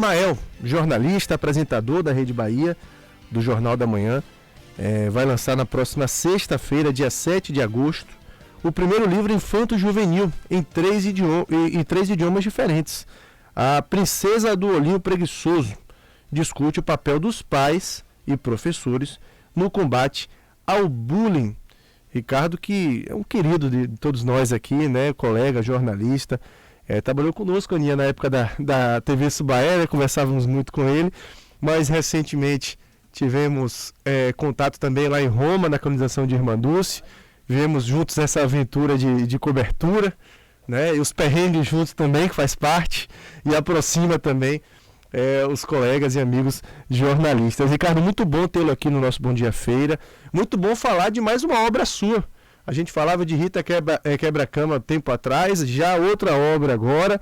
Mael, jornalista, apresentador da Rede Bahia, do Jornal da Manhã, vai lançar na próxima sexta-feira, dia 7 de agosto, o primeiro livro infanto-juvenil em três idiomas diferentes. A Princesa do Olhinho Preguiçoso discute o papel dos pais e professores no combate ao bullying. Ricardo, que é um querido de todos nós aqui, né, colega, jornalista, trabalhou conosco, Aninha, na época da TV Subaé, né, conversávamos muito com ele, mas recentemente tivemos contato também lá em Roma, na canonização de Irmã Dulce, vivemos juntos essa aventura de cobertura, né, e os perrengues juntos também, que faz parte, e aproxima também os colegas e amigos jornalistas. Ricardo, muito bom tê-lo aqui no nosso Bom Dia Feira, muito bom falar de mais uma obra sua. A gente falava de Rita Quebra-Cama tempo atrás, já outra obra agora.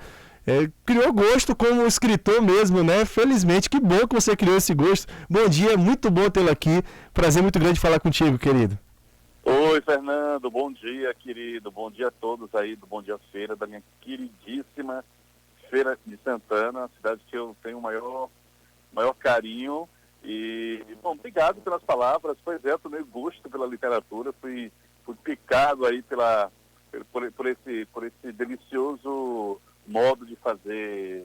Criou gosto como escritor mesmo, né? Felizmente, que bom que você criou esse gosto. Bom dia, muito bom tê-lo aqui. Prazer muito grande falar contigo, querido. Oi, Fernando, bom dia, querido. Bom dia a todos aí do Bom Dia Feira, da minha queridíssima Feira de Santana, cidade que eu tenho o maior carinho. E, bom, obrigado pelas palavras. Pois é, tomei gosto pela literatura, fui picado aí por esse delicioso modo de fazer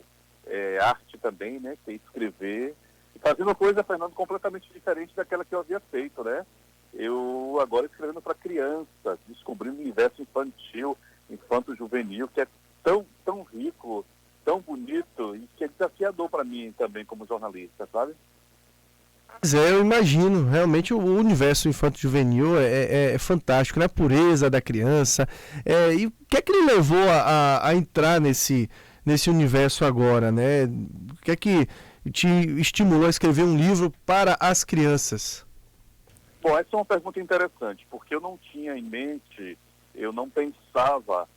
arte também, né, que é escrever, e fazendo uma coisa, Fernando, completamente diferente daquela que eu havia feito, né? Eu agora escrevendo para crianças, descobrindo o universo infantil, infanto-juvenil, que é tão rico, tão bonito, e que é desafiador para mim também como jornalista, sabe? Eu imagino, realmente o universo infanto-juvenil é fantástico, né? A pureza da criança. E o que é que lhe levou a entrar nesse universo agora, né? O que é que te estimulou a escrever um livro para as crianças? Bom, essa é uma pergunta interessante, porque eu não tinha em mente, eu não pensava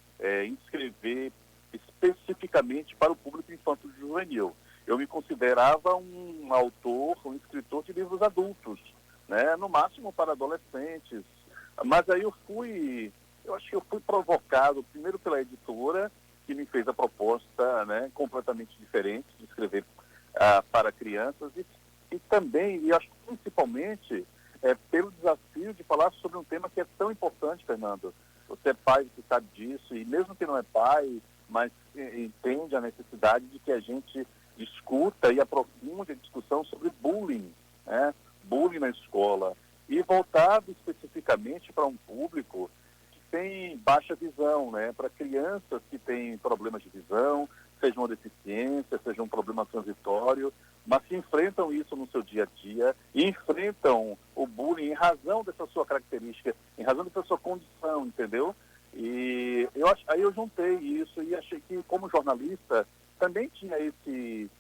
em escrever especificamente para o público infanto-juvenil. Eu me considerava um autor, um escritor de livros adultos, né? No máximo para adolescentes. Mas aí eu acho que eu fui provocado primeiro pela editora, que me fez a proposta, né, completamente diferente de escrever para crianças, e também, e acho que principalmente, pelo desafio de falar sobre um tema que é tão importante, Fernando. Você é pai, você sabe disso, e mesmo que não é pai, mas entende a necessidade de que a gente discuta e aprofunde a discussão sobre bullying, né? Bullying na escola, e voltado especificamente para um público que tem baixa visão, né? Para crianças que têm problemas de visão, seja uma deficiência, seja um problema transitório, mas que enfrentam isso no seu dia a dia e enfrentam o bullying em razão dessa sua característica, em razão dessa sua condição, entendeu? E aí eu juntei isso e achei que, como jornalista, também tinha esse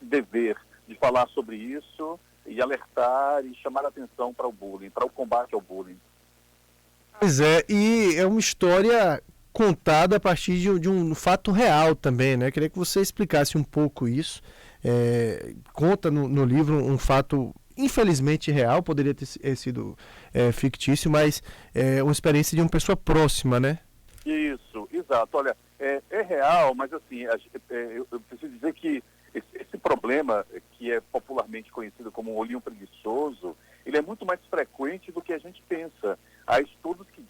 dever de falar sobre isso e alertar e chamar a atenção para o bullying, para o combate ao bullying. Pois é, e é uma história contada a partir de um fato real também, né? Queria que você explicasse um pouco isso. Conta no livro um fato infelizmente real, poderia ter sido fictício, mas uma experiência de uma pessoa próxima, né? Isso, exato. Olha, é real, mas assim, eu preciso dizer que esse problema, que é popularmente conhecido como um olhinho preguiçoso, ele é muito mais frequente do que a gente pensa. Há estudos que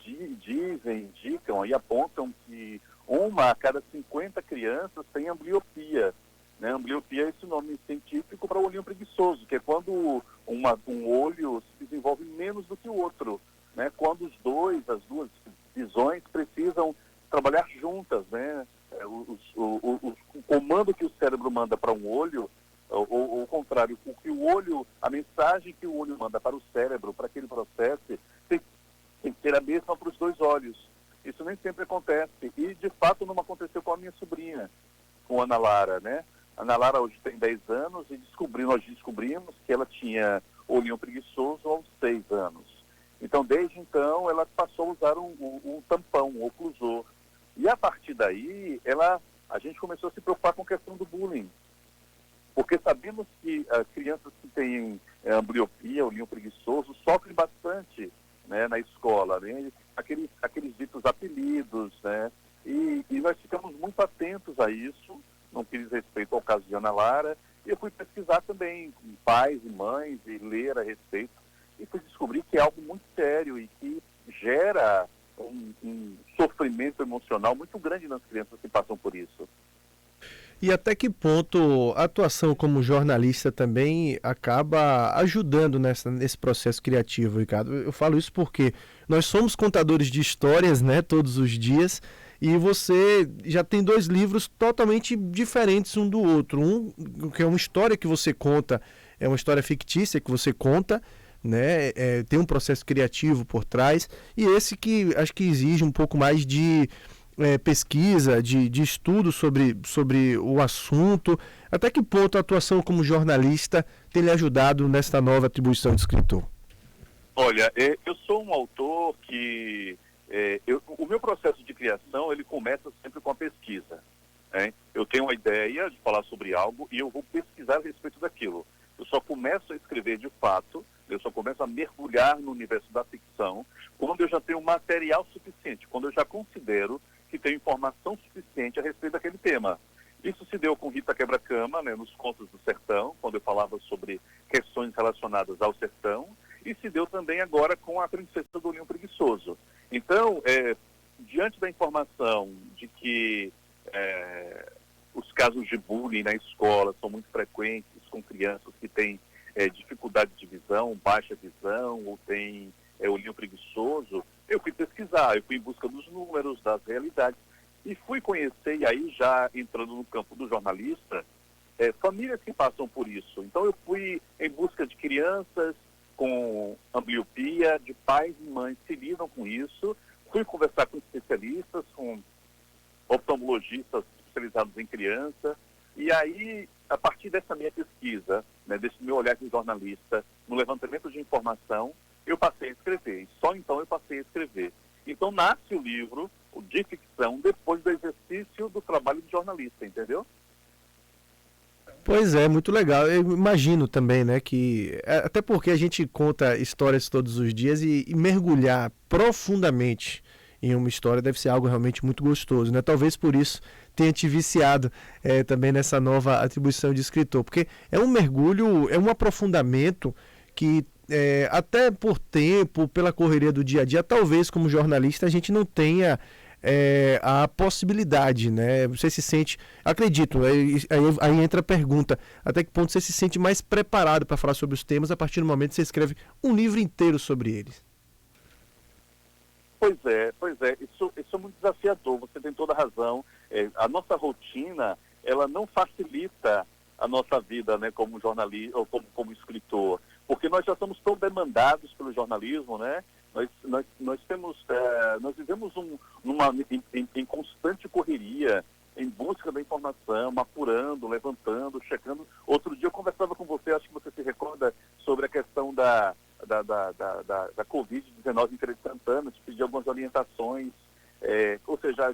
indicam e apontam que 1 a cada 50 crianças tem ambliopia. Né? Ambliopia é esse nome científico para o olhinho preguiçoso, que é quando um olho se desenvolve menos do que o outro, né? Quando as duas visões precisam trabalhar juntas, né? O comando que o cérebro manda para um olho, ou o contrário, a mensagem que o olho manda para o cérebro, para que ele processe, tem que ser a mesma para os dois olhos. Isso nem sempre acontece. E, de fato, não aconteceu com a minha sobrinha, com a Ana Lara, né? A Ana Lara hoje tem 10 anos e nós descobrimos que ela tinha olhinho preguiçoso aos 6 anos. Então, desde então, ela passou a usar um tampão, um oclusor. E, a partir daí, a gente começou a se preocupar com a questão do bullying. Porque sabemos que crianças que têm ambliopia, olhinho preguiçoso, sofrem bastante, né, na escola, né? Aqueles ditos apelidos, né? E nós ficamos muito atentos a isso, no que diz respeito ao caso de Ana Lara, E eu fui pesquisar também com pais e mães e ler a respeito e fui descobrir que é algo muito sério e que gera um sofrimento emocional muito grande nas crianças que passam por isso. E até que ponto a atuação como jornalista também acaba ajudando nesse processo criativo, Ricardo? Eu falo isso porque nós somos contadores de histórias, né, todos os dias, e você já tem dois livros totalmente diferentes um do outro. Um que é uma história que você conta, é uma história fictícia que você conta, né, tem um processo criativo por trás, e esse que acho que exige um pouco mais de pesquisa, de estudo sobre o assunto. Até que ponto a atuação como jornalista tem lhe ajudado nesta nova atribuição de escritor? Olha, eu sou um autor que... o meu processo de criação, ele começa sempre com a pesquisa. Né? Eu tenho uma ideia de falar sobre algo e eu vou pesquisar a respeito daquilo. Eu só começo a escrever de fato, eu só começo a mergulhar no universo da ficção quando eu já tenho material suficiente, quando eu já considero que tenho informação suficiente a respeito daquele tema. Isso se deu com Rita Quebra-Cama, né, nos Contos do Sertão, quando eu falava sobre questões relacionadas ao sertão, e se deu também agora com a Princesa do Olhinho Preguiçoso. Então, diante da informação de que os casos de bullying na escola são muito frequentes com crianças que têm dificuldade de visão, baixa visão, ou têm olhinho preguiçoso, eu fui pesquisar, eu fui em busca dos números, das realidades, e fui conhecer, e aí já entrando no campo do jornalista, famílias que passam por isso. Então eu fui em busca de crianças com ambliopia, de pais e mães que lidam com isso, fui conversar com especialistas, com oftalmologistas especializados em criança, e aí, a partir dessa minha pesquisa, né, desse meu olhar de jornalista, no levantamento de informação, eu passei a escrever, e só então eu passei a escrever. Então nasce o livro, o de ficção, depois do exercício do trabalho de jornalista, entendeu? Pois é, muito legal. Eu imagino também, né, que até porque a gente conta histórias todos os dias e mergulhar profundamente em uma história deve ser algo realmente muito gostoso, né? Talvez por isso tenha te viciado também nessa nova atribuição de escritor, porque é um mergulho, é um aprofundamento que até por tempo, pela correria do dia a dia, talvez como jornalista a gente não tenha a possibilidade, né? Você se sente, acredito, aí entra a pergunta, até que ponto você se sente mais preparado para falar sobre os temas a partir do momento que você escreve um livro inteiro sobre eles? Pois é, isso é muito desafiador, você tem toda a razão. A nossa rotina, ela não facilita a nossa vida, né, como jornalista ou como escritor, porque nós já somos tão demandados pelo jornalismo, né? Nós vivemos em constante correria, em busca da informação, apurando, levantando, checando. Outro dia eu conversava com você, acho que você se recorda, sobre a questão da Covid-19 em Feira de Santana, te pedi algumas orientações, ou seja,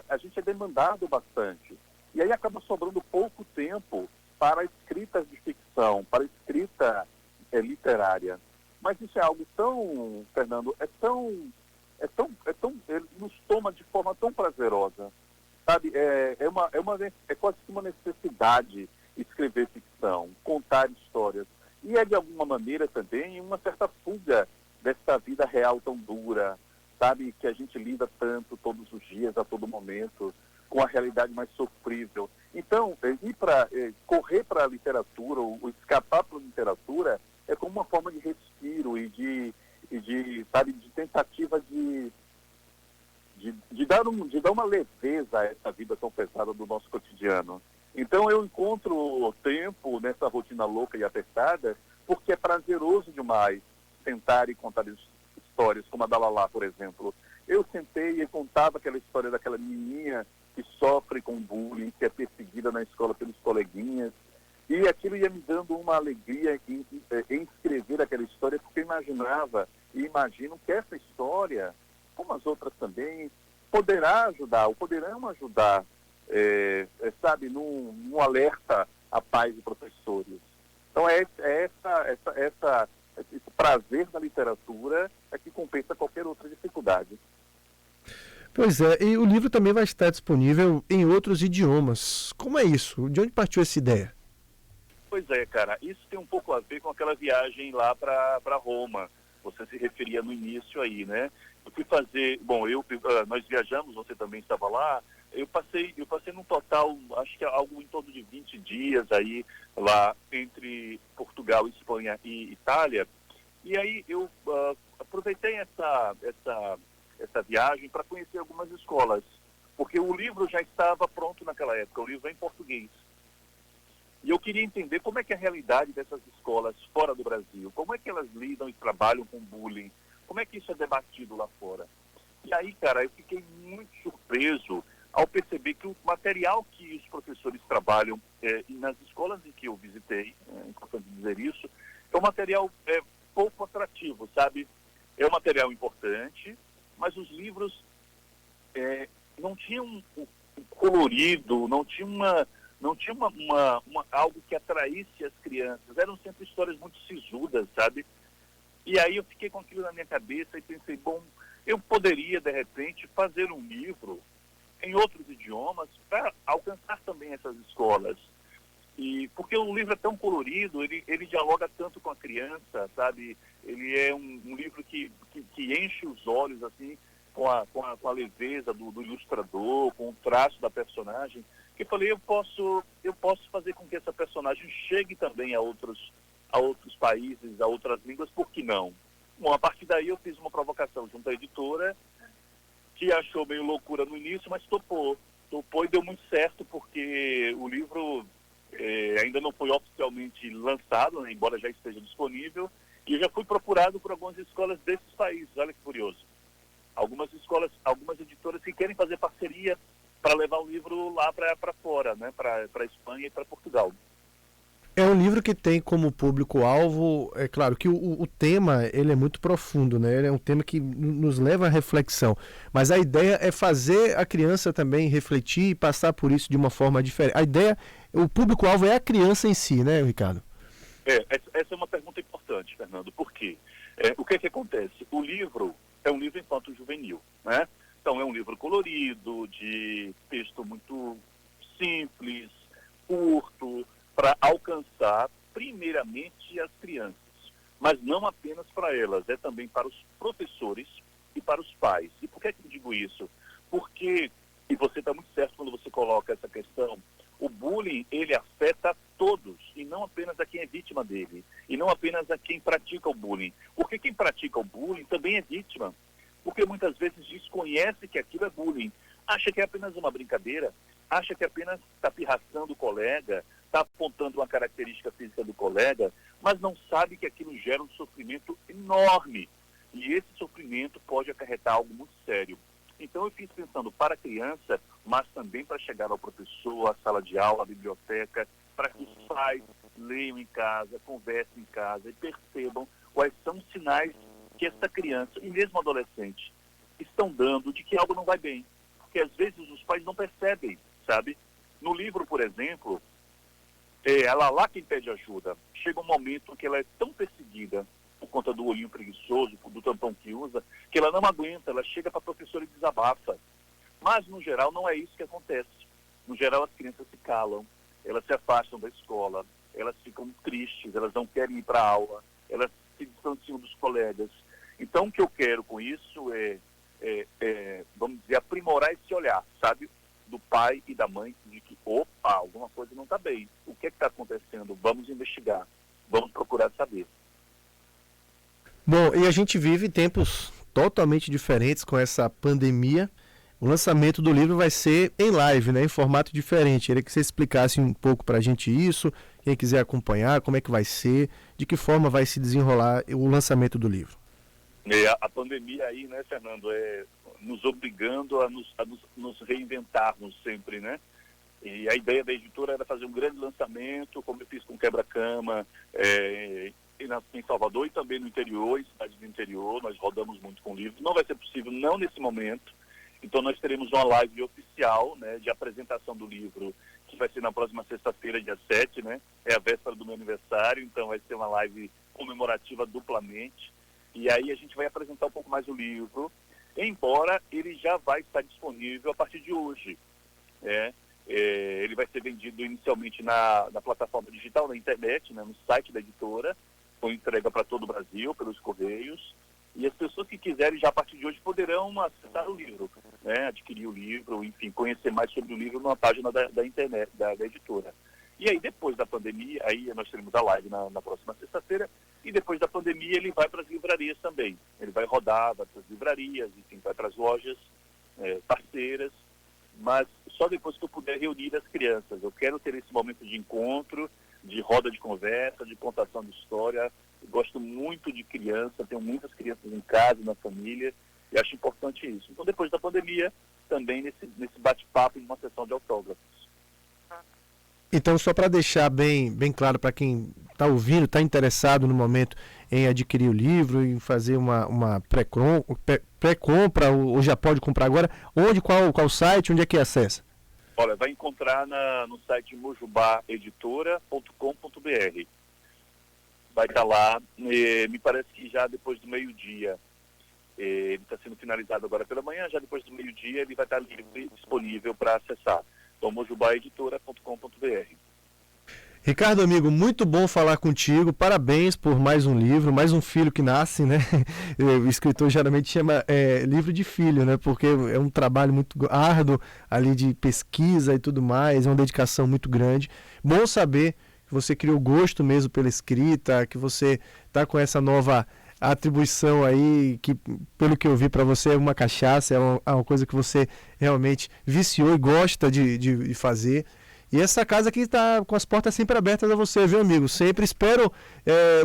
a gente é demandado bastante. E aí acaba sobrando pouco tempo para escritas de ficção, para escrita literária. Mas isso é algo tão, Fernando, ele nos toma de forma tão prazerosa, sabe? É quase que uma necessidade escrever ficção, contar histórias. E é de alguma maneira também uma certa fuga dessa vida real tão dura, sabe? Que a gente lida tanto todos os dias, a todo momento, com a realidade mais sofrível. Então, correr para a literatura, ou escapar para a literatura, é como uma forma de respiro e de tentativa de dar uma leveza a essa vida tão pesada do nosso cotidiano. Então eu encontro tempo nessa rotina louca e apertada, porque é prazeroso demais sentar e contar histórias, como a da Lala, por exemplo. Eu sentei e contava aquela história daquela menininha que sofre com bullying, que é perseguida na escola pelos coleguinhas, e aquilo ia me dando uma alegria em escrever aquela história, porque eu imaginava e imagino que essa história, como as outras também, poderão ajudar, sabe, num alerta a pais e professores. Então esse prazer da literatura é que compensa qualquer outra dificuldade. Pois é, e o livro também vai estar disponível em outros idiomas. Como é isso? De onde partiu essa ideia? Pois é, cara, isso tem um pouco a ver com aquela viagem lá para Roma. Você se referia no início aí, né? Eu fui fazer, bom, nós viajamos, você também estava lá. Eu passei num total, acho que algo em torno de 20 dias aí lá entre Portugal, Espanha e Itália. E aí eu aproveitei essa viagem para conhecer algumas escolas, porque o livro já estava pronto naquela época, o livro é em português. E eu queria entender como é que é a realidade dessas escolas fora do Brasil, como é que elas lidam e trabalham com bullying, como é que isso é debatido lá fora. E aí, cara, eu fiquei muito surpreso ao perceber que o material que os professores trabalham nas escolas em que eu visitei, é importante dizer isso, é um material pouco atrativo, sabe? É um material importante, mas os livros não tinham um colorido, não tinha algo que atraísse as crianças. Eram sempre histórias muito sisudas, sabe? E aí eu fiquei com aquilo na minha cabeça e pensei, bom, eu poderia, de repente, fazer um livro em outros idiomas para alcançar também essas escolas. E porque o livro é tão colorido, ele dialoga tanto com a criança, sabe? Ele é um livro que enche os olhos, assim, com a leveza do ilustrador, com o traço da personagem, que eu falei, eu posso fazer com que essa personagem chegue também a outros países, a outras línguas, por que não? Bom, a partir daí eu fiz uma provocação junto à editora, que achou meio loucura no início, mas topou e deu muito certo, porque o livro ainda não foi oficialmente lançado, né, embora já esteja disponível, e eu já fui procurado por algumas escolas desses países, olha que curioso. Algumas escolas, algumas editoras que querem fazer parceria para levar o livro lá para fora, né, para a Espanha e para Portugal. É um livro que tem como público-alvo, é claro que o tema ele é muito profundo, né? Ele é um tema que nos leva à reflexão, mas a ideia é fazer a criança também refletir e passar por isso de uma forma diferente. A ideia, o público-alvo é a criança em si, né, Ricardo? Essa é uma pergunta importante, Fernando, porque o que acontece? O livro é um livro infanto-juvenil, né? Então é um livro colorido, de texto muito simples, curto, para alcançar primeiramente as crianças, mas não apenas para elas, é também para os professores e para os pais. E por que eu digo isso? Porque, e você está muito certo quando você coloca essa questão, o bullying, ele afeta a todos, e não apenas a quem é vítima dele, e não apenas a quem pratica o bullying. Porque quem pratica o bullying também é vítima, porque muitas vezes desconhece que aquilo é bullying, acha que é apenas uma brincadeira, acha que apenas está pirraçando o colega, está apontando uma característica física do colega, mas não sabe que aquilo gera um sofrimento enorme. E esse sofrimento pode acarretar algo muito sério. Então eu fiz pensando para a criança, mas também para chegar ao professor, à sala de aula, à biblioteca, para que os pais leiam em casa, conversem em casa e percebam quais são os sinais que essa criança, e mesmo adolescente, estão dando de que algo não vai bem. Porque às vezes os pais não percebem, sabe? No livro, por exemplo, ela lá quem pede ajuda. Chega um momento que ela é tão perseguida por conta do olhinho preguiçoso, do tampão que usa, que ela não aguenta, ela chega para a professora e desabafa. Mas, no geral, não é isso que acontece. No geral, as crianças se calam, elas se afastam da escola, elas ficam tristes, elas não querem ir para a aula, elas se distanciam dos colegas. Então, o que eu quero com isso vamos dizer, aprimorar esse olhar, sabe? Do pai e da mãe, de que, opa, alguma coisa não está bem. O que está acontecendo? Vamos investigar, vamos procurar saber. Bom, e a gente vive tempos totalmente diferentes com essa pandemia. O lançamento do livro vai ser em live, né, em formato diferente. Queria que você explicasse um pouco para a gente isso, quem quiser acompanhar, como é que vai ser, de que forma vai se desenrolar o lançamento do livro. A pandemia aí, né, Fernando, nos obrigando a nos reinventarmos sempre, né? E a ideia da editora era fazer um grande lançamento, como eu fiz com Quebra-Cama, em Salvador e também no interior, em cidades do interior. Nós rodamos muito com o livro. Não vai ser possível, não nesse momento. Então nós teremos uma live oficial, né, de apresentação do livro, que vai ser na próxima sexta-feira, dia 7, né? É a véspera do meu aniversário, então vai ser uma live comemorativa duplamente. E aí a gente vai apresentar um pouco mais o livro, embora ele já vai estar disponível a partir de hoje. Ele vai ser vendido inicialmente na plataforma digital, na internet, né, no site da editora, com entrega para todo o Brasil, pelos Correios. E as pessoas que quiserem, já a partir de hoje, poderão acessar o livro, né, adquirir o livro, enfim, conhecer mais sobre o livro numa página da internet, da editora. E aí, depois da pandemia, aí nós teremos a live na próxima sexta-feira, e depois da pandemia ele vai para as livrarias também. Ele vai rodar, vai para as livrarias, enfim, vai para as lojas parceiras, mas só depois que eu puder reunir as crianças. Eu quero ter esse momento de encontro, de roda de conversa, de contação de história. Eu gosto muito de criança, tenho muitas crianças em casa, na família, e acho importante isso. Então, depois da pandemia, também nesse bate-papo, em uma sessão de autógrafos. Então, só para deixar bem claro para quem está ouvindo, está interessado no momento em adquirir o livro, em fazer uma pré-compra, ou já pode comprar agora, qual site, onde é que acessa? Olha, vai encontrar no site mojubaeditora.com.br. Vai estar lá, me parece que já depois do meio-dia, ele está sendo finalizado agora pela manhã, já depois do meio-dia ele vai estar livre, disponível para acessar. Então, mojubaeditora.com.br. Ricardo, amigo, muito bom falar contigo, parabéns por mais um livro, mais um filho que nasce, né? O escritor geralmente chama livro de filho, né? Porque é um trabalho muito árduo ali de pesquisa e tudo mais, é uma dedicação muito grande. Bom saber que você criou gosto mesmo pela escrita, que você está com essa nova atribuição aí, que pelo que eu vi para você é uma cachaça, é uma coisa que você realmente viciou e gosta de fazer. E essa casa aqui está com as portas sempre abertas a você, viu, amigo? Sempre espero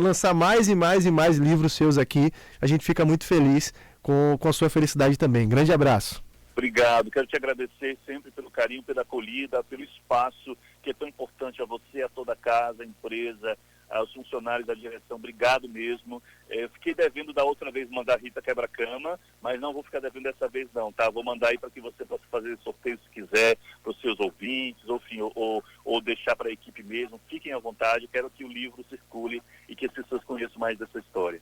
lançar mais e mais e mais livros seus aqui. A gente fica muito feliz com a sua felicidade também. Grande abraço. Obrigado. Quero te agradecer sempre pelo carinho, pela acolhida, pelo espaço que é tão importante a você, a toda a casa, a empresa, aos funcionários da direção. Obrigado mesmo. Eu fiquei devendo da outra vez mandar a Rita Quebra-Cama, mas não vou ficar devendo dessa vez não, tá? Vou mandar aí para que você possa fazer sorteio se quiser, para os seus ouvintes, ou deixar para a equipe mesmo. Fiquem à vontade, quero que o livro circule e que as pessoas conheçam mais dessa história.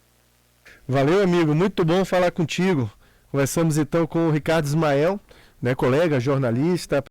Valeu, amigo. Muito bom falar contigo. Conversamos então com o Ricardo Ismael, né, colega, jornalista,